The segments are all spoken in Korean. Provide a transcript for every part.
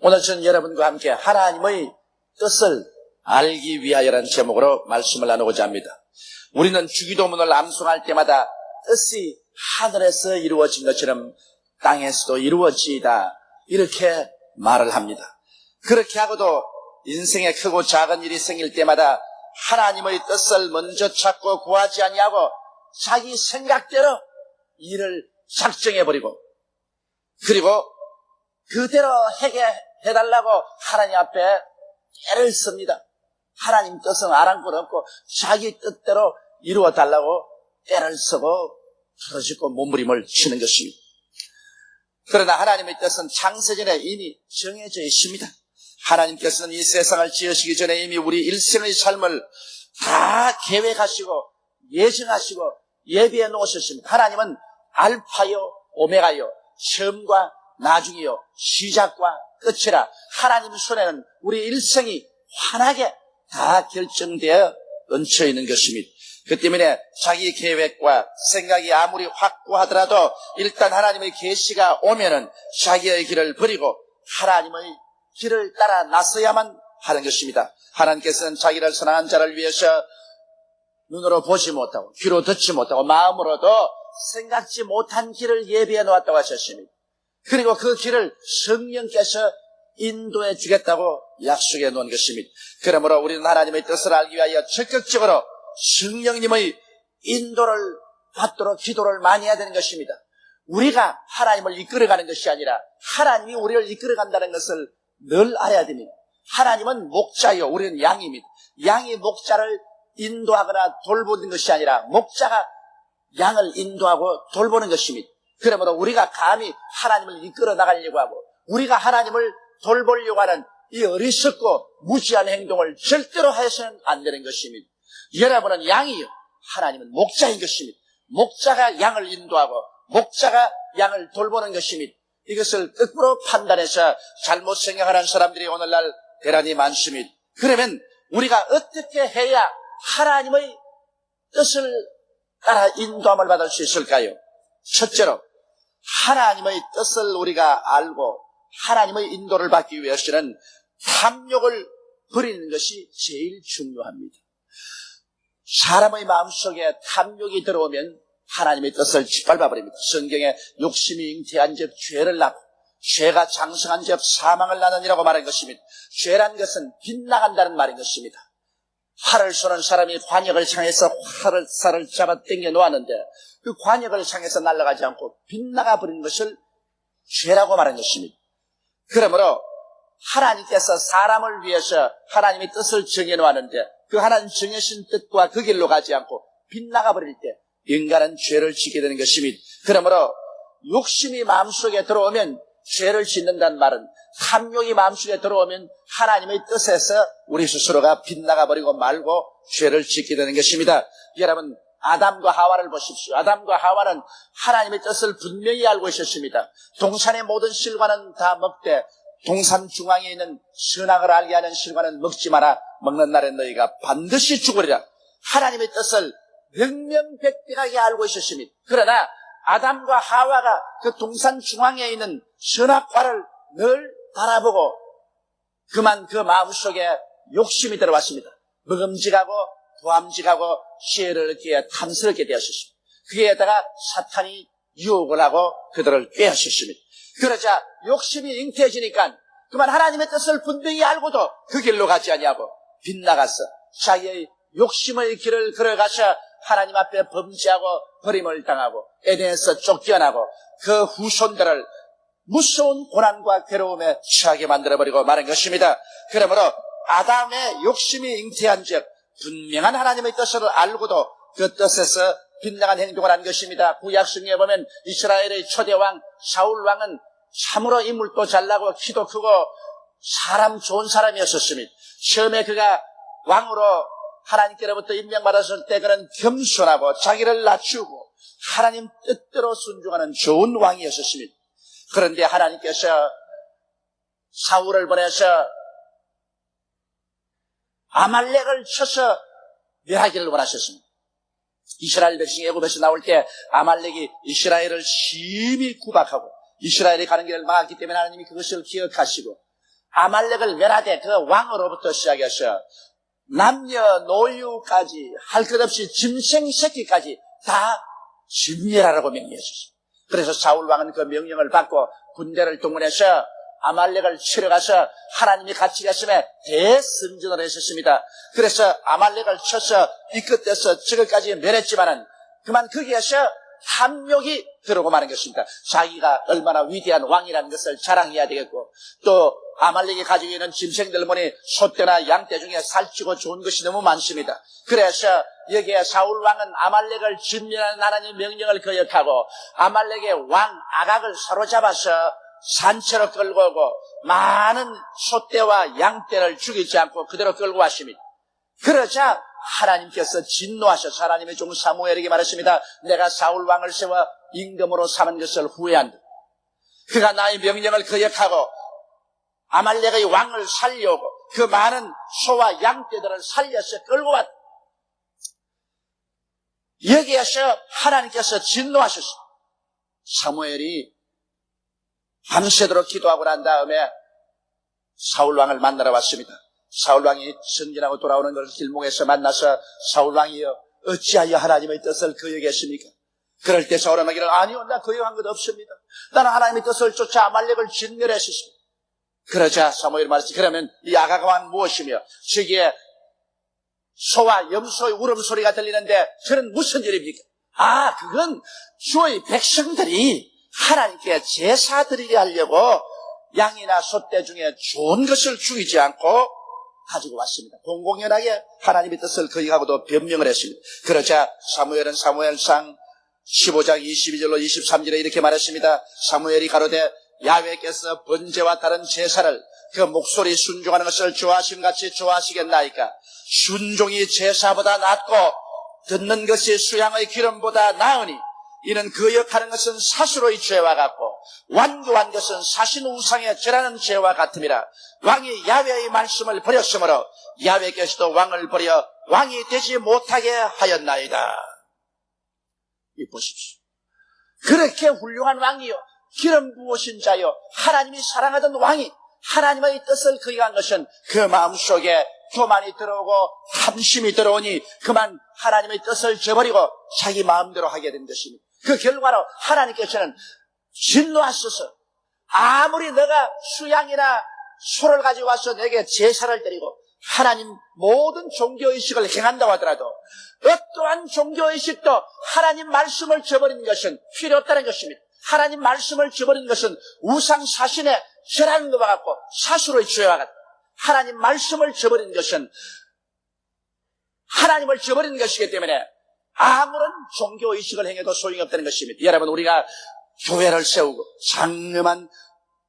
오늘 저는 여러분과 함께 하나님의 뜻을 알기 위하여라는 제목으로 말씀을 나누고자 합니다. 우리는 주기도문을 암송할 때마다 뜻이 하늘에서 이루어진 것처럼 땅에서도 이루어지이다 이렇게 말을 합니다. 그렇게 하고도 인생에 크고 작은 일이 생길 때마다 하나님의 뜻을 먼저 찾고 구하지 아니하고 자기 생각대로 일을 작정해버리고 그리고 그대로 해달라고 하나님 앞에 애를 씁니다. 하나님 뜻은 아랑곳 없고 자기 뜻대로 이루어달라고 애를 쓰고 부러지고 몸부림을 치는 것입니다. 그러나 하나님의 뜻은 창세전에 이미 정해져 있습니다. 하나님께서는 이 세상을 지으시기 전에 이미 우리 일생의 삶을 다 계획하시고 예정하시고 예비해 놓으셨습니다. 하나님은 알파요 오메가요 처음과 나중이요 시작과 끝이라 하나님 손에는 우리 일생이 환하게 다 결정되어 얹혀 있는 것입니다. 그 때문에 자기 계획과 생각이 아무리 확고하더라도 일단 하나님의 계시가 오면은 자기의 길을 버리고 하나님의 길을 따라 나서야만 하는 것입니다. 하나님께서는 자기를 사랑한 자를 위해서 눈으로 보지 못하고 귀로 듣지 못하고 마음으로도 생각지 못한 길을 예비해 놓았다고 하셨습니다. 그리고 그 길을 성령께서 인도해 주겠다고 약속해 놓은 것입니다. 그러므로 우리는 하나님의 뜻을 알기 위하여 적극적으로 성령님의 인도를 받도록 기도를 많이 해야 되는 것입니다. 우리가 하나님을 이끌어가는 것이 아니라 하나님이 우리를 이끌어간다는 것을 늘 알아야 됩니다. 하나님은 목자요, 우리는 양입니다. 양이 목자를 인도하거나 돌보는 것이 아니라 목자가 양을 인도하고 돌보는 것입니다. 그러므로 우리가 감히 하나님을 이끌어 나가려고 하고 우리가 하나님을 돌보려고 하는 이 어리석고 무지한 행동을 절대로 해서는 안 되는 것입니다. 여러분은 양이요, 하나님은 목자인 것입니다. 목자가 양을 인도하고 목자가 양을 돌보는 것입니다. 이것을 거꾸로 판단해서 잘못 생각하는 사람들이 오늘날 대단히 많습니다. 그러면 우리가 어떻게 해야 하나님의 뜻을 따라 인도함을 받을 수 있을까요? 첫째로 하나님의 뜻을 우리가 알고 하나님의 인도를 받기 위해서는 탐욕을 버리는 것이 제일 중요합니다. 사람의 마음속에 탐욕이 들어오면 하나님의 뜻을 짓밟아버립니다. 성경에 욕심이 잉태한 즉 죄를 낳고 죄가 장성한 즉 사망을 낳느니라고 말한 것입니다. 죄란 것은 빗나간다는 말인 것입니다. 활을 쏘는 사람이 관역을 향해서 활을 잡아 당겨 놓았는데 그 관역을 향해서 날아가지 않고 빗나가 버리는 것을 죄라고 말한 것입니다. 그러므로 하나님께서 사람을 위해서 하나님의 뜻을 정해 놓았는데 그 하나님 정해진 뜻과 그 길로 가지 않고 빗나가 버릴 때 인간은 죄를 짓게 되는 것입니다. 그러므로 욕심이 마음속에 들어오면 죄를 짓는다는 말은 탐욕이 마음속에 들어오면 하나님의 뜻에서 우리 스스로가 빗나가 버리고 말고 죄를 짓게 되는 것입니다. 여러분, 아담과 하와를 보십시오. 아담과 하와는 하나님의 뜻을 분명히 알고 있었습니다. 동산의 모든 실과는 다 먹되 동산 중앙에 있는 선악을 알게 하는 실과는 먹지 마라. 먹는 날에 너희가 반드시 죽으리라. 하나님의 뜻을 명명백백하게 알고 있었습니다. 그러나 아담과 하와가 그 동산 중앙에 있는 선악과를 늘 바라보고 그만 그 마음속에 욕심이 들어왔습니다. 먹음직하고 보암직하고 지혜를 얻기에 탐스럽게 되었습니다. 그에다가 사탄이 유혹을 하고 그들을 빼앗았습니다. 그러자 욕심이 잉태해지니까 그만 하나님의 뜻을 분명히 알고도 그 길로 가지 아니하고 빗나가서 자기의 욕심의 길을 걸어가서 하나님 앞에 범죄하고 버림을 당하고 에덴에서 쫓겨나고 그 후손들을 무서운 고난과 괴로움에 처하게 만들어버리고 마는 것입니다. 그러므로 아담의 욕심이 잉태한 즉 분명한 하나님의 뜻을 알고도 그 뜻에서 빗나간 행동을 한 것입니다. 구약성경에 보면 이스라엘의 초대왕 사울왕은 참으로 인물도 잘나고 키도 크고 사람 좋은 사람이었었습니다. 처음에 그가 왕으로 하나님께로부터 임명받았을 때 그는 겸손하고 자기를 낮추고 하나님 뜻대로 순종하는 좋은 왕이었습니다. 그런데 하나님께서 사울을 보내서 아말렉을 쳐서 멸하기를 원하셨습니다. 이스라엘 백성이 애굽에서 나올 때 아말렉이 이스라엘을 심히 구박하고 이스라엘이 가는 길을 막았기 때문에 하나님이 그것을 기억하시고 아말렉을 멸하되 그 왕으로부터 시작해서 남녀노유까지 할 것 없이 짐승 새끼까지 다 진멸하라고 명령했었어요. 그래서 사울 왕은 그 명령을 받고 군대를 동원해서 아말렉을 치러 가서 하나님이 같이 계심에 대승전을 했었습니다. 그래서 아말렉을 쳐서 이끝에서 저것까지 멸했지만은 그만 거기에서 탐욕이 들어오고 마는 것입니다. 자기가 얼마나 위대한 왕이라는 것을 자랑해야 되겠고, 또 아말렉이 가지고 있는 짐승들 보니 소떼나 양떼 중에 살찌고 좋은 것이 너무 많습니다. 그래서 여기에 사울 왕은 아말렉을 진멸하는 하나님의 명령을 거역하고 아말렉의 왕 아각을 사로잡아서 산채로 끌고 오고 많은 소떼와 양떼를 죽이지 않고 그대로 끌고 왔습니다. 그러자 하나님께서 진노하셔서 하나님의 종 사무엘에게 말했습니다. 내가 사울 왕을 세워 임금으로 삼은 것을 후회한다. 그가 나의 명령을 거역하고 아말렉의 왕을 살려오고 그 많은 소와 양떼들을 살려서 끌고 왔다. 여기에서 하나님께서 진노하셨습니다. 사무엘이 밤새도록 기도하고 난 다음에 사울왕을 만나러 왔습니다. 사울왕이 승진하고 돌아오는 것을 길목에서 만나서 사울왕이여 어찌하여 하나님의 뜻을 거역했습니까? 그럴 때 사울은 말하기를 아니요 나 거역한 것 없습니다. 나는 하나님의 뜻을 쫓아 아말렉을 진멸했습니다. 그러자 사무엘이 말했지 그러면 이 아각 왕 무엇이며 저기에 소와 염소의 울음소리가 들리는데 저는 무슨 일입니까? 아 그건 주의 백성들이 하나님께 제사 드리게 하려고 양이나 소떼 중에 좋은 것을 죽이지 않고 가지고 왔습니다. 공공연하게 하나님의 뜻을 거역하고도 변명을 했습니다. 그러자 사무엘은 사무엘상 15장 22절로 23절에 이렇게 말했습니다. 사무엘이 가로되 야훼께서 번제와 다른 제사를 그 목소리 순종하는 것을 좋아하심같이 좋아하시겠나이까? 순종이 제사보다 낫고 듣는 것이 수양의 기름보다 나으니 이는 거역하는 것은 사수로의 죄와 같고 완고한 것은 사신 우상에 절하는 죄와 같음이라. 왕이 야훼의 말씀을 버렸으므로 야훼께서도 왕을 버려 왕이 되지 못하게 하였나이다. 이 보십시오. 그렇게 훌륭한 왕이요 기름 부으신 자요 하나님이 사랑하던 왕이 하나님의 뜻을 거역한 것은 그 마음속에 교만이 들어오고 탐심이 들어오니 그만 하나님의 뜻을 저버리고 자기 마음대로 하게 된 것입니다. 그 결과로 하나님께서는 진노하셔서 아무리 너가 수양이나 소를 가지고 와서 내게 제사를 드리고 하나님 모든 종교의식을 행한다고 하더라도 어떠한 종교의식도 하나님 말씀을 저버리는 것은 필요 없다는 것입니다. 하나님 말씀을 저버리는 것은 우상 사신에 절하는 것과 같고 사수로의 죄와 같다. 하나님 말씀을 저버리는 것은 하나님을 저버리는 것이기 때문에 아무런 종교의식을 행해도 소용이 없다는 것입니다. 여러분 우리가 교회를 세우고 장엄한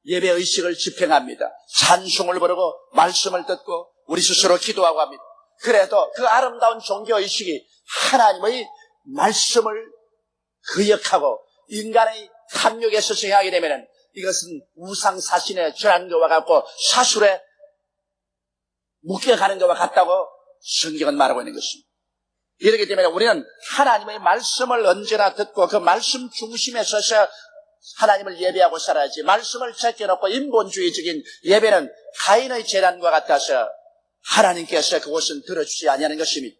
예배의식을 집행합니다. 찬송을 부르고 말씀을 듣고 우리 스스로 기도하고 합니다. 그래도 그 아름다운 종교의식이 하나님의 말씀을 거역하고 인간의 탐욕에 서성하게 되면 이것은 우상사신에 절하는 것과 같고 사술에 묶여가는 것과 같다고 성경은 말하고 있는 것입니다. 이렇기 때문에 우리는 하나님의 말씀을 언제나 듣고 그 말씀 중심에 서서 하나님을 예배하고 살아야지 말씀을 제껴놓고 인본주의적인 예배는 가인의 재단과 같아서 하나님께서 그것은 들어주지 아니하는 것입니다.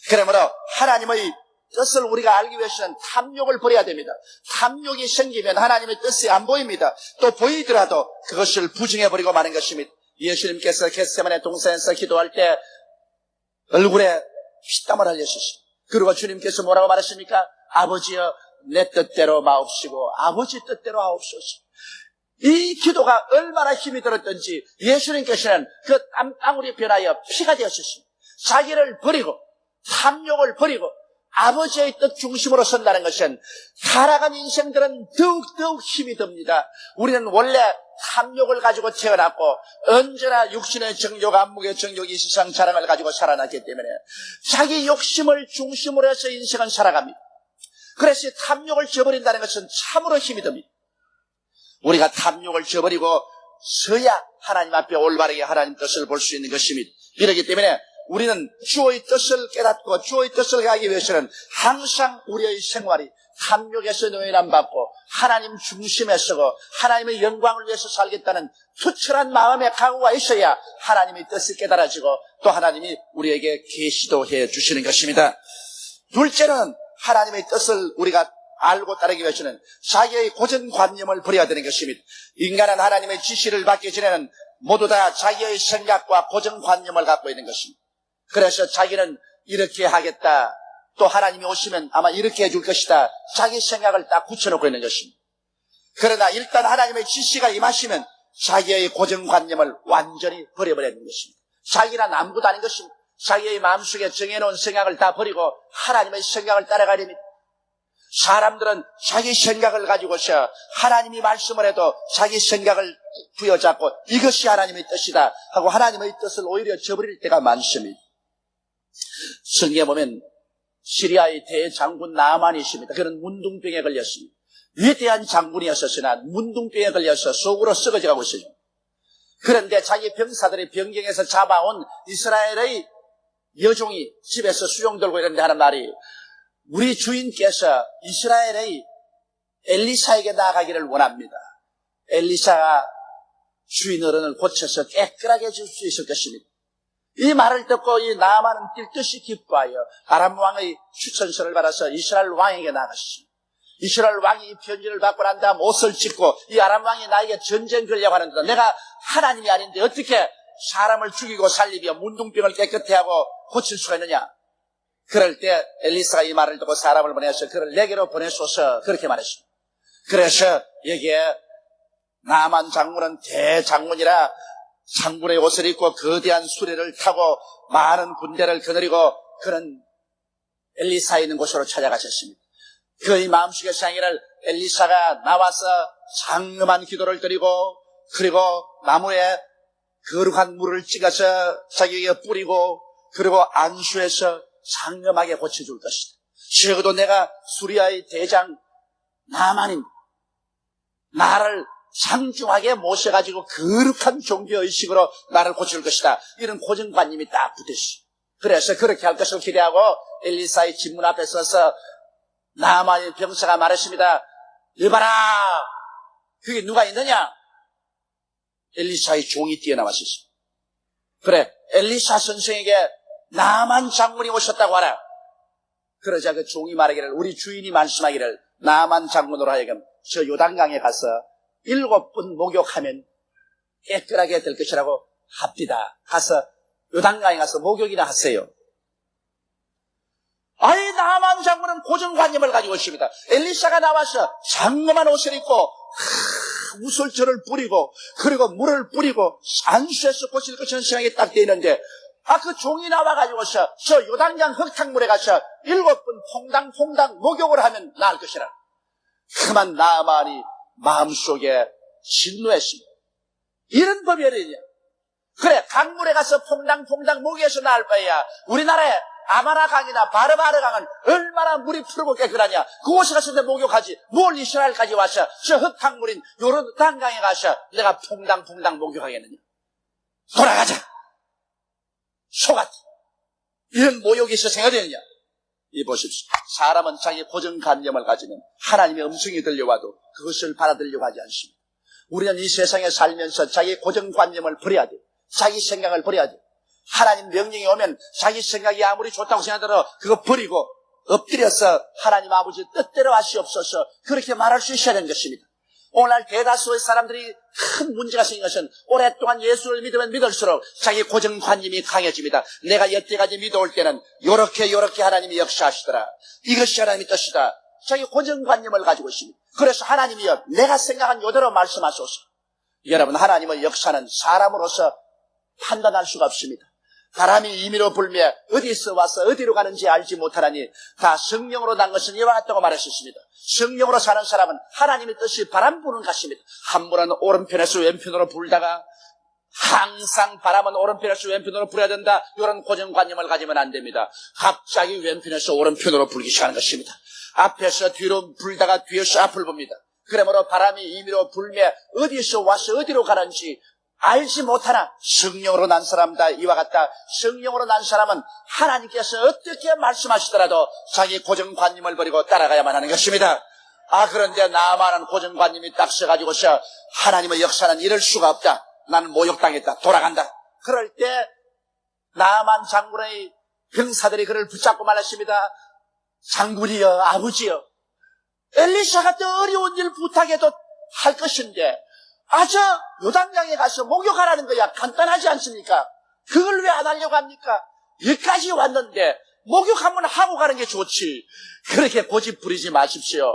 그러므로 하나님의 뜻을 우리가 알기 위해서는 탐욕을 버려야 됩니다. 탐욕이 생기면 하나님의 뜻이 안 보입니다. 또 보이더라도 그것을 부정해버리고 마는 것입니다. 예수님께서 겟세마네 동산에서 기도할 때 얼굴에 피땀을 흘렸었습니다. 그리고 주님께서 뭐라고 말하십니까? 아버지여 내 뜻대로 마옵시고 아버지 뜻대로 하옵소서. 이 기도가 얼마나 힘이 들었던지 예수님께서는 그 땀방울이 변하여 피가 되었습니다. 자기를 버리고 탐욕을 버리고 아버지의 뜻 중심으로 선다는 것은 살아간 인생들은 더욱 힘이 듭니다. 우리는 원래 탐욕을 가지고 태어났고 언제나 육신의 정욕, 안목의 정욕, 이 세상 자랑을 가지고 살아났기 때문에 자기 욕심을 중심으로 해서 인생은 살아갑니다. 그래서 탐욕을 저버린다는 것은 참으로 힘이 듭니다. 우리가 탐욕을 저버리고 서야 하나님 앞에 올바르게 하나님 뜻을 볼 수 있는 것입니다. 이렇기 때문에 우리는 주의 뜻을 깨닫고 주의 뜻을 가기 위해서는 항상 우리의 생활이 탐욕에서 노예남 받고 하나님 중심에 서고 하나님의 영광을 위해서 살겠다는 투철한 마음의 각오가 있어야 하나님의 뜻을 깨달아지고 또 하나님이 우리에게 계시도 해 주시는 것입니다. 둘째는 하나님의 뜻을 우리가 알고 따르기 위해서는 자기의 고정관념을 버려야 되는 것입니다. 인간은 하나님의 지시를 받기 전에는 모두 다 자기의 생각과 고정관념을 갖고 있는 것입니다. 그래서 자기는 이렇게 하겠다, 또 하나님이 오시면 아마 이렇게 해줄 것이다, 자기 생각을 딱 굳혀놓고 있는 것입니다. 그러나 일단 하나님의 지시가 임하시면 자기의 고정관념을 완전히 버려버리는 것입니다. 자기란 아무것도 아닌 것입니다. 자기의 마음속에 정해놓은 생각을 다 버리고 하나님의 생각을 따라가야 됩니다. 사람들은 자기 생각을 가지고서 하나님이 말씀을 해도 자기 생각을 부여잡고 이것이 하나님의 뜻이다 하고 하나님의 뜻을 오히려 저버릴 때가 많습니다. 성경에 보면 시리아의 대장군 나아만이 있습니다. 그는 문둥병에 걸렸습니다. 위대한 장군이었으나 문둥병에 걸려서 속으로 썩어져가고 있어요. 그런데 자기 병사들이 변경해서 잡아온 이스라엘의 여종이 집에서 수용 들고 이런데 하는 말이, 우리 주인께서 이스라엘의 엘리사에게 나아가기를 원합니다. 엘리사가 주인 어른을 고쳐서 깨끗하게 해줄 수 있을 것입니다. 이 말을 듣고 이 나아만은 뛸 듯이 기뻐하여 아람 왕의 추천서를 받아서 이스라엘 왕에게 나갔습니다. 이스라엘 왕이 이 편지를 받고 난 다음 옷을 찢고 이 아람 왕이 나에게 전쟁 걸려고 하는데 내가 하나님이 아닌데 어떻게 사람을 죽이고 살리며 문둥병을 깨끗해 하고 고칠 수가 있느냐. 그럴 때 엘리사가 이 말을 듣고 사람을 보내서 그를 내게로 보내소서 그렇게 말했습니다. 그래서 여기에 나아만 장군은 대장군이라 장군의 옷을 입고 거대한 수레를 타고 많은 군대를 거느리고 그는 엘리사 있는 곳으로 찾아가셨습니다. 그의 마음속에 생기를 엘리사가 나와서 장엄한 기도를 드리고 그리고 나무에 거룩한 물을 찍어서 자기에게 뿌리고 그리고 안수해서 장엄하게 고쳐줄 것이다. 적어도 내가 수리아의 대장 나아만입니다. 나를 상중하게 모셔가지고 거룩한 종교의식으로 나를 고칠 것이다. 이런 고정관념이 딱 붙었어요. 그래서 그렇게 할 것을 기대하고 엘리사의 집문 앞에 서서 나아만의 병사가 말했습니다. 이봐라, 그게 누가 있느냐? 엘리사의 종이 뛰어나왔었습니다. 그래, 엘리사 선생에게 나아만 장군이 오셨다고 하라. 그러자 그 종이 말하기를, 우리 주인이 말씀하기를 나아만 장군으로 하여금 저 요단강에 가서 7번 목욕하면 깨끗하게 될 것이라고 합디다. 가서 요단강에 가서 목욕이나 하세요. 아이, 나아만 장군은 고정관념을 가지고 있습니다. 엘리사가 나와서 장엄한 옷을 입고 우설철을 뿌리고 그리고 물을 뿌리고 안수해서 고칠 것이라는 생각이 딱 되어 있는데, 그 종이 나와가지고서 저 요단강 흙탕물에 가서 7번 퐁당퐁당 목욕을 하면 나을 것이라. 그만 나아만이 마음속에 진노했습니다. 이런 법이 어디냐? 그래, 강물에 가서 퐁당퐁당 목욕해서 나을 바에야 우리나라에 아마나 강이나 바르바르 강은 얼마나 물이 푸르고 깨끗하냐. 그곳에 가서 내 목욕하지. 뭘 이스라엘까지 와서 저 흙탕물인 요르단강에 가서 내가 퐁당퐁당 목욕하겠느냐. 돌아가자. 속았다. 이런 모욕이 있어 생각되느냐. 이 보십시오. 사람은 자기 고정관념을 가지면 하나님의 음성이 들려와도 그것을 받아들이려고 하지 않습니다. 우리는 이 세상에 살면서 자기 고정관념을 버려야 돼. 자기 생각을 버려야 돼. 하나님 명령이 오면 자기 생각이 아무리 좋다고 생각하더라도 그거 버리고 엎드려서 하나님 아버지 뜻대로 하시옵소서 그렇게 말할 수 있어야 되는 것입니다. 오늘날 대다수의 사람들이 큰 문제가 생긴 것은 오랫동안 예수를 믿으면 믿을수록 자기 고정관념이 강해집니다. 내가 여태까지 믿어올 때는 요렇게 하나님이 역사하시더라. 이것이 하나님의 뜻이다. 자기 고정관념을 가지고 있습니다. 그래서 하나님이여 내가 생각한 요대로 말씀하소서. 여러분, 하나님의 역사는 사람으로서 판단할 수가 없습니다. 바람이 임의로 불며 어디서 와서 어디로 가는지 알지 못하나니 다 성령으로 난 것은 이와 같다고 말했었습니다. 성령으로 사는 사람은 하나님의 뜻이 바람 부는 것입니다. 한 분은 오른편에서 왼편으로 불다가 항상 바람은 오른편에서 왼편으로 불어야 된다. 이런 고정관념을 가지면 안 됩니다. 갑자기 왼편에서 오른편으로 불기 시작하는 것입니다. 앞에서 뒤로 불다가 뒤에서 앞을 봅니다. 그러므로 바람이 임의로 불며 어디서 와서 어디로 가는지 알지 못하나 성령으로 난 사람다 이와 같다. 성령으로 난 사람은 하나님께서 어떻게 말씀하시더라도 자기 고정관념을 버리고 따라가야만 하는 것입니다. 그런데 나만은 고정관념이 딱 서가지고서 하나님의 역사는 이럴 수가 없다. 나는 모욕당했다. 돌아간다. 그럴 때 나만 장군의 병사들이 그를 붙잡고 말했습니다. 장군이여, 아버지여, 엘리사가 더 어려운 일 부탁해도 할 것인데 저 요단강에 가서 목욕하라는 거야. 간단하지 않습니까? 그걸 왜 안 하려고 합니까? 여기까지 왔는데 목욕 한번 하고 가는 게 좋지. 그렇게 고집 부리지 마십시오.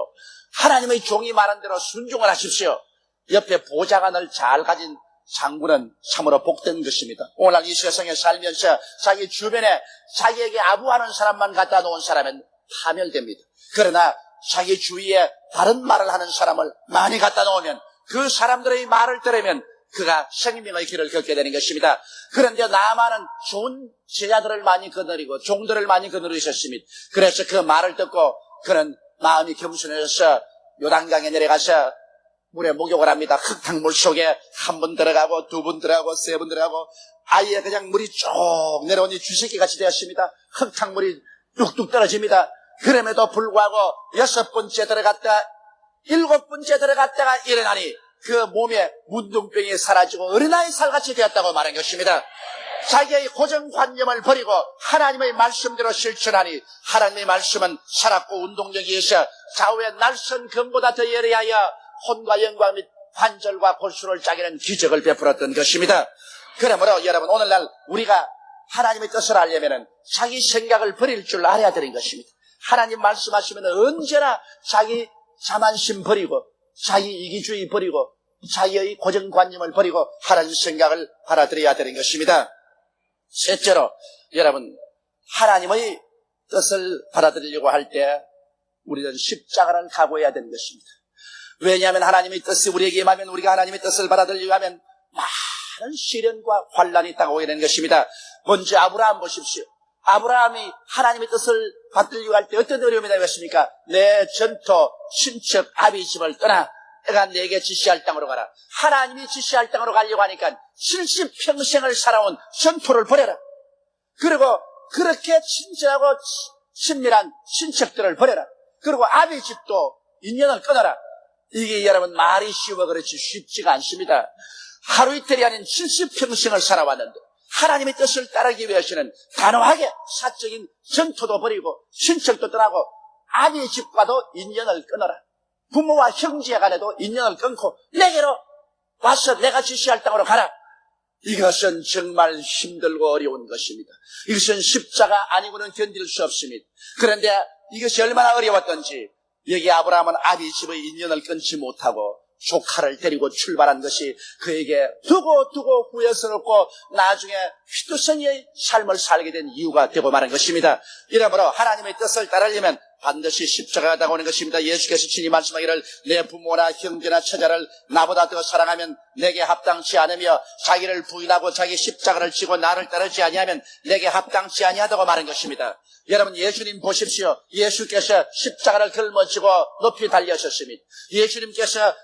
하나님의 종이 말한 대로 순종을 하십시오. 옆에 보좌관을 잘 가진 장군은 참으로 복된 것입니다. 오늘 이 세상에 살면서 자기 주변에 자기에게 아부하는 사람만 갖다 놓은 사람은 파멸됩니다. 그러나 자기 주위에 바른 말을 하는 사람을 많이 갖다 놓으면 그 사람들의 말을 들으면 그가 생명의 길을 걷게 되는 것입니다. 그런데 나만은 좋은 제자들을 많이 거느리고 종들을 많이 거느리셨습니다. 그래서 그 말을 듣고 그는 마음이 겸손해져서 요단강에 내려가서 물에 목욕을 합니다. 흙탕물 속에 한 번 들어가고 두 번 들어가고 세 번 들어가고 아예 그냥 물이 쭉 내려오니 쥐새끼같이 되었습니다. 흙탕물이 뚝뚝 떨어집니다. 그럼에도 불구하고 6번째 들어갔다 7번째 들어갔다가 일어나니 그 몸에 문둥병이 사라지고 어린아이 살같이 되었다고 말한 것입니다. 자기의 고정관념을 버리고 하나님의 말씀대로 실천하니 하나님의 말씀은 살았고 운동력이 있어 좌우의 날선 금보다 더 예리하여 혼과 영광 및 관절과 골수를 짜기는 기적을 베풀었던 것입니다. 그러므로 여러분 오늘날 우리가 하나님의 뜻을 알려면 자기 생각을 버릴 줄 알아야 되는 것입니다. 하나님 말씀하시면 언제나 자기 자만심 버리고 자기 이기주의 버리고 자기의 고정관념을 버리고 하나님 생각을 받아들여야 되는 것입니다. 셋째로 여러분 하나님의 뜻을 받아들이려고 할 때 우리는 십자가를 각오해야 되는 것입니다. 왜냐하면 하나님의 뜻이 우리에게 임하면 우리가 하나님의 뜻을 받아들이려고 하면 많은 시련과 환난이 다가오게 되는 것입니다. 먼저 아브라함 보십시오. 아브라함이 하나님의 뜻을 받들려고 할 때 어떤 어려움이 나겠습니까? 내 전토 친척 아비 집을 떠나 내가 내게 지시할 땅으로 가라. 하나님이 지시할 땅으로 가려고 하니까 70평생을 살아온 전토를 버려라. 그리고 그렇게 친절하고 친밀한 친척들을 버려라. 그리고 아비 집도 인연을 끊어라. 이게 여러분 말이 쉬워 그렇지 쉽지가 않습니다. 하루 이틀이 아닌 70평생을 살아왔는데 하나님의 뜻을 따르기 위해서는 단호하게 사적인 전토도 버리고 친척도 떠나고 아비 집과도 인연을 끊어라. 부모와 형제 간에도 인연을 끊고 내게로 와서 내가 지시할 땅으로 가라. 이것은 정말 힘들고 어려운 것입니다. 이것은 십자가 아니고는 견딜 수 없습니다. 그런데 이것이 얼마나 어려웠던지 여기 아브라함은 아비 집의 인연을 끊지 못하고 조카를 데리고 출발한 것이 그에게 두고 후회스럽고 나중에 휘두성이의 삶을 살게 된 이유가 되고 마는 것입니다. 이러므로 하나님의 뜻을 따르려면 반드시 십자가가 다가오는 것입니다. 예수께서 친히 말씀하기를 내 부모나 형제나 처자를 나보다 더 사랑하면 내게 합당치 않으며 자기를 부인하고 자기 십자가를 지고 나를 따르지 아니하면 내게 합당치 아니하다고 말한 것입니다. 여러분 예수님 보십시오. 예수께서 십자가를 걸머지고 높이 달려셨습니다. 예수님께서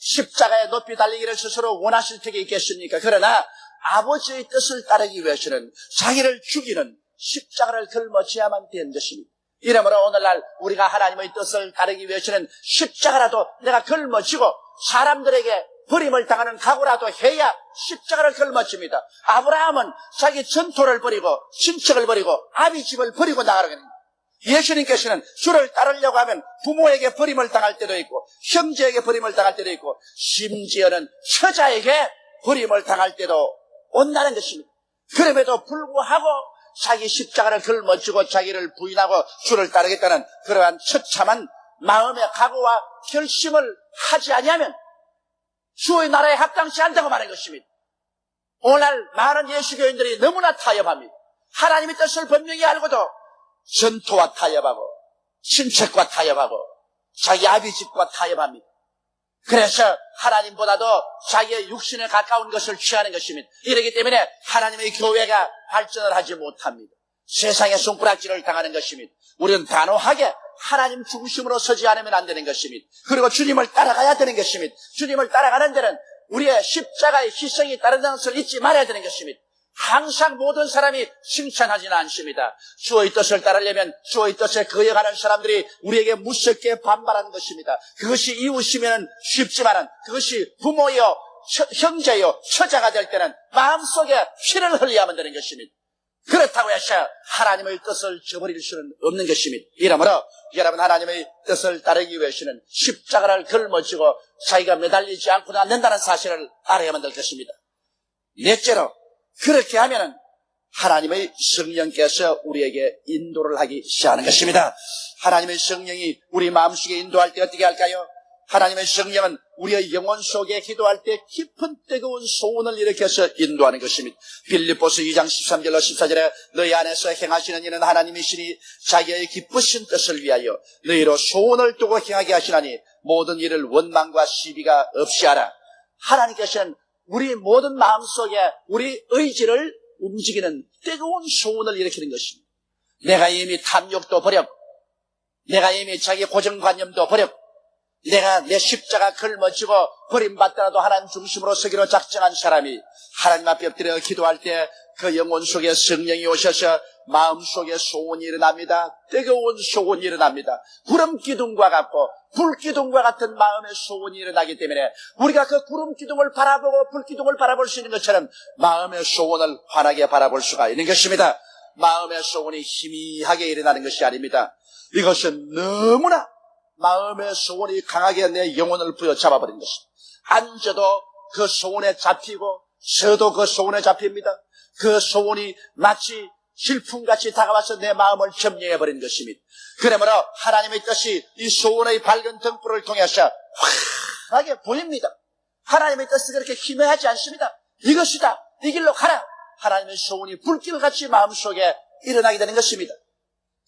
십자가에 높이 달리기를 스스로 원하실 적이 있겠습니까? 그러나 아버지의 뜻을 따르기 위해서는 자기를 죽이는 십자가를 걸머지야만 되는 것입니다. 이러므로 오늘날 우리가 하나님의 뜻을 따르기 위해서는 십자가라도 내가 걸머지고 사람들에게 버림을 당하는 각오라도 해야 십자가를 걸머집니다. 아브라함은 자기 전토를 버리고 친척을 버리고 아비 집을 버리고 나가는 겁니다. 예수님께서는 주를 따르려고 하면 부모에게 버림을 당할 때도 있고 형제에게 버림을 당할 때도 있고 심지어는 처자에게 버림을 당할 때도 온다는 것입니다. 그럼에도 불구하고 자기 십자가를 걸머쥐고 자기를 부인하고 주를 따르겠다는 그러한 처참한 마음의 각오와 결심을 하지 아니하면 주의 나라에 합당치 않다고 말하는 것입니다. 오늘날 많은 예수교인들이 너무나 타협합니다. 하나님의 뜻을 분명히 알고도 전토와 타협하고 친척과 타협하고 자기 아비 집과 타협합니다. 그래서 하나님보다도 자기의 육신에 가까운 것을 취하는 것입니다. 이렇기 때문에 하나님의 교회가 발전을 하지 못합니다. 세상의 손가락질을 당하는 것입니다. 우리는 단호하게 하나님 중심으로 서지 않으면 안 되는 것입니다. 그리고 주님을 따라가야 되는 것입니다. 주님을 따라가는 데는 우리의 십자가의 희생이 따른다는 것을 잊지 말아야 되는 것입니다. 항상 모든 사람이 칭찬하지는 않습니다. 주의 뜻을 따르려면 주의 뜻에 거역하는 사람들이 우리에게 무섭게 반발하는 것입니다. 그것이 이웃이면 쉽지만은 그것이 부모요, 형제요, 처자가 될 때는 마음속에 피를 흘려야만 되는 것입니다. 그렇다고 해서 하나님의 뜻을 저버릴 수는 없는 것입니다. 이러므로 여러분, 하나님의 뜻을 따르기 위해서는 십자가를 걸머쥐고 자기가 매달리지 않고는 안 된다는 사실을 알아야만 될 것입니다. 넷째로, 그렇게 하면은 하나님의 성령께서 우리에게 인도를 하기 시작하는 것입니다. 하나님의 성령이 우리 마음속에 인도할 때 어떻게 할까요? 하나님의 성령은 우리의 영혼 속에 기도할 때 깊은 뜨거운 소원을 일으켜서 인도하는 것입니다. 빌립보서 2장 13절로 14절에 너희 안에서 행하시는 이는 하나님이시니 자기의 기쁘신 뜻을 위하여 너희로 소원을 두고 행하게 하시나니 모든 일을 원망과 시비가 없이 하라. 하나님께서는 우리 모든 마음속에 우리 의지를 움직이는 뜨거운 소원을 일으키는 것입니다. 내가 이미 탐욕도 버렸고, 내가 이미 자기 고정관념도 버렸고, 내가 내 십자가 걸머쥐고 버림받더라도 하나님 중심으로 서기로 작정한 사람이 하나님 앞에 엎드려 기도할 때 그 영혼 속에 성령이 오셔서 마음속에 소원이 일어납니다. 뜨거운 소원이 일어납니다. 구름 기둥과 같고 불 기둥과 같은 마음의 소원이 일어나기 때문에 우리가 그 구름 기둥을 바라보고 불 기둥을 바라볼 수 있는 것처럼 마음의 소원을 환하게 바라볼 수가 있는 것입니다. 마음의 소원이 희미하게 일어나는 것이 아닙니다. 이것은 너무나 마음의 소원이 강하게 내 영혼을 부여잡아버린 것입니다. 앉아도 그 소원에 잡히고 서도 그 소원에 잡힙니다. 그 소원이 마치 질풍같이 다가와서 내 마음을 점령해버린 것입니다. 그러므로 하나님의 뜻이 이 소원의 밝은 등불을 통해서 환하게 보입니다. 하나님의 뜻이 그렇게 희미하지 않습니다. 이것이다, 이 길로 가라. 하나님의 소원이 불길같이 마음속에 일어나게 되는 것입니다.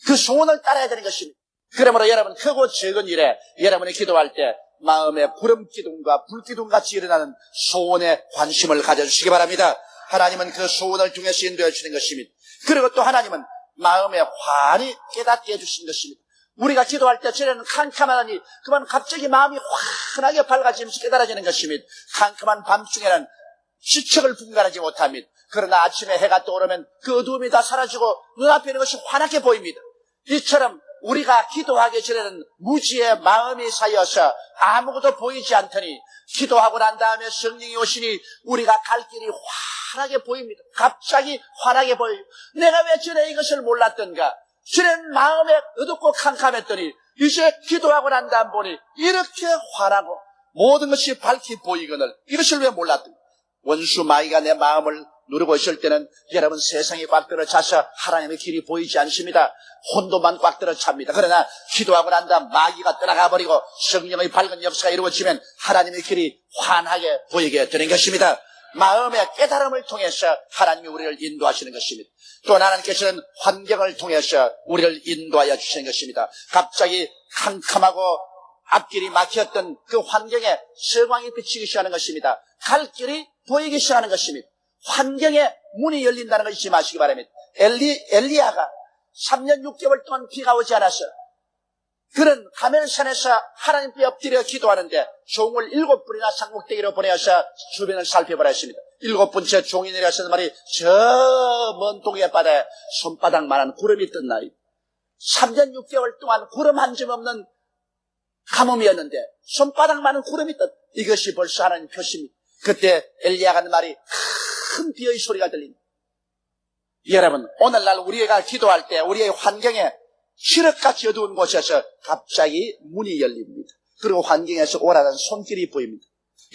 그 소원을 따라야 되는 것입니다. 그러므로 여러분, 크고 적은 일에 여러분이 기도할 때 마음의 구름 기둥과 불 기둥같이 일어나는 소원에 관심을 가져주시기 바랍니다. 하나님은 그 소원을 통해서 인도해 주시는 것입니다. 그리고 또 하나님은 마음에 환히 깨닫게 해주시는 것입니다. 우리가 기도할 때 전에는 캄캄하더니 그만 갑자기 마음이 환하게 밝아지면서 깨달아지는 것입니다. 캄캄한 밤중에는 시척을 분간하지 못합니다. 그러나 아침에 해가 떠오르면 그 어두움이 다 사라지고 눈앞에 있는 것이 환하게 보입니다. 이처럼 우리가 기도하기 전에는 무지의 마음이 쌓여서 아무것도 보이지 않더니 기도하고 난 다음에 성령이 오시니 우리가 갈 길이 환하게 보입니다. 갑자기 환하게 보여요. 내가 왜 전에 이것을 몰랐던가? 전에는 마음에 어둡고 캄캄했더니 이제 기도하고 난 다음 보니 이렇게 환하고 모든 것이 밝게 보이거늘 이것을 왜 몰랐던가? 원수 마귀가 내 마음을 누르고 있을 때는 여러분, 세상이 꽉 들어차서 하나님의 길이 보이지 않습니다. 혼돈만 꽉 들어찹니다. 그러나 기도하고 난 다음 마귀가 떠나가 버리고 성령의 밝은 역사가 이루어지면 하나님의 길이 환하게 보이게 되는 것입니다. 마음의 깨달음을 통해서 하나님이 우리를 인도하시는 것입니다. 또 하나님께서는 환경을 통해서 우리를 인도하여 주시는 것입니다. 갑자기 캄캄하고 앞길이 막혔던 그 환경에 서광이 비치기 시작하는 것입니다. 갈 길이 보이기 시작하는 것입니다. 환경에 문이 열린다는 걸 잊지 마시기 바랍니다. 엘리야가 3년 6개월 동안 비가 오지 않았어. 그는 가멜산에서 하나님께 엎드려 기도하는데 종을 7분이나 산꼭대기로 보내어서 주변을 살펴보았습니다. 7번째 종이 내려서 말이 저 먼 동해 바다에 손바닥만한 구름이 떴나이. 3년 6개월 동안 구름 한 점 없는 가뭄이었는데 손바닥만한 구름이 떴다. 이것이 벌써 하나님 표시입니다. 그때 엘리야가 하는 말이 큰 비의 소리가 들립니다. 여러분, 오늘날 우리가 기도할 때 우리의 환경에 시럽같이 어두운 곳에서 갑자기 문이 열립니다. 그리고 환경에서 오라는 손길이 보입니다.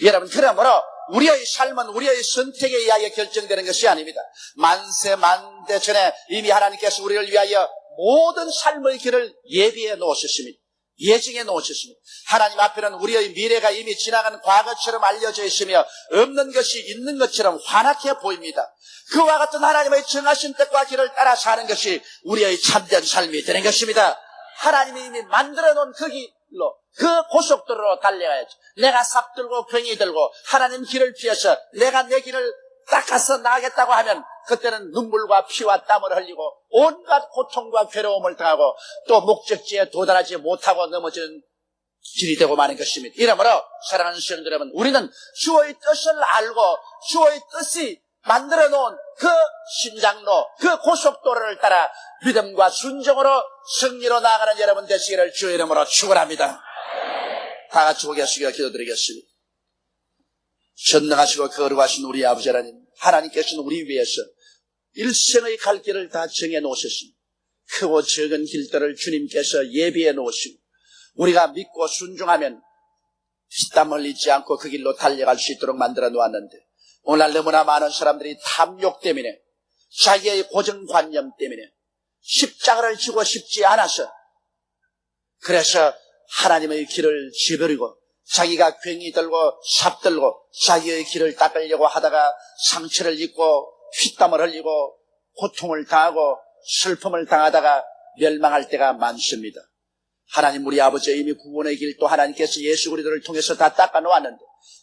여러분, 그러므로 우리의 삶은 우리의 선택에 의하여 결정되는 것이 아닙니다. 만세 만대 전에 이미 하나님께서 우리를 위하여 모든 삶의 길을 예비해 놓으셨습니다. 예정해 놓으셨습니다. 하나님 앞에는 우리의 미래가 이미 지나간 과거처럼 알려져 있으며 없는 것이 있는 것처럼 환하게 보입니다. 그와 같은 하나님의 정하신 뜻과 길을 따라 사는 것이 우리의 참된 삶이 되는 것입니다. 하나님이 이미 만들어 놓은 그 길로, 그 고속도로로 달려야지. 내가 삽 들고 병이 들고 하나님 길을 피해서 내가 내 길을 닦아서 나가겠다고 하면 그때는 눈물과 피와 땀을 흘리고 온갖 고통과 괴로움을 당하고 또 목적지에 도달하지 못하고 넘어지는 길이 되고 마는 것입니다. 이러므로 사랑하는 성도 여러분, 우리는 주의 뜻을 알고 주의 뜻이 만들어 놓은 그 신장로, 그 고속도로를 따라 믿음과 순종으로 승리로 나아가는 여러분 되시기를 주의 이름으로 축원합니다. 다 같이 고개 숙여 기도드리겠습니다. 전능하시고 거룩하신 우리 아버지 하나님, 하나님께서는 우리 위해서 일생의 갈 길을 다 정해 놓으셨습니다. 크고 적은 길들을 주님께서 예비해 놓으시고 우리가 믿고 순종하면 피땀 흘리지 않고 그 길로 달려갈 수 있도록 만들어 놓았는데, 오늘날 너무나 많은 사람들이 탐욕 때문에, 자기의 고정관념 때문에 십자가를 지고 싶지 않아서, 그래서 하나님의 길을 지버리고 자기가 괭이 들고 삽 들고 자기의 길을 닦으려고 하다가 상처를 입고 피땀을 흘리고 고통을 당하고 슬픔을 당하다가 멸망할 때가 많습니다. 하나님, 우리 아버지 이미 구원의 길 또 하나님께서 예수 그리스도를 통해서 다 닦아 놓았는데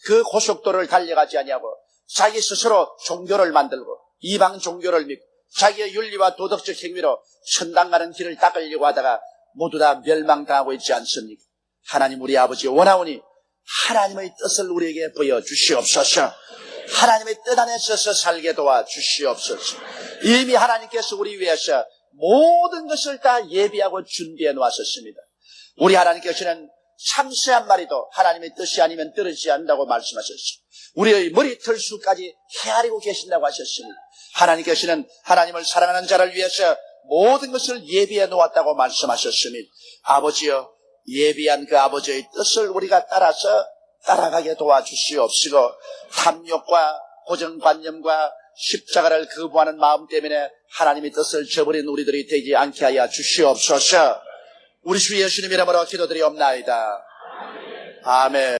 그 고속도로를 달려가지 아니하고 자기 스스로 종교를 만들고 이방 종교를 믿고 자기의 윤리와 도덕적 행위로 천당 가는 길을 닦으려고 하다가 모두 다 멸망당하고 있지 않습니까? 하나님, 우리 아버지 원하오니 하나님의 뜻을 우리에게 보여주시옵소서. 하나님의 뜻 안에 서서 살게 도와주시옵소서. 이미 하나님께서 우리 위해서 모든 것을 다 예비하고 준비해 놓았었습니다. 우리 하나님께서는 참새 한 마리도 하나님의 뜻이 아니면 떨어지지 않는다고 말씀하셨습니다. 우리의 머리털수까지 헤아리고 계신다고 하셨습니다. 하나님께서는 하나님을 사랑하는 자를 위해서 모든 것을 예비해 놓았다고 말씀하셨습니다. 아버지여, 예비한 그 아버지의 뜻을 우리가 따라서 따라가게 도와주시옵시고, 탐욕과 고정관념과 십자가를 거부하는 마음 때문에 하나님의 뜻을 저버린 우리들이 되지 않게 하여 주시옵소서. 우리 주 예수님 이름으로 기도드리옵나이다. 아멘.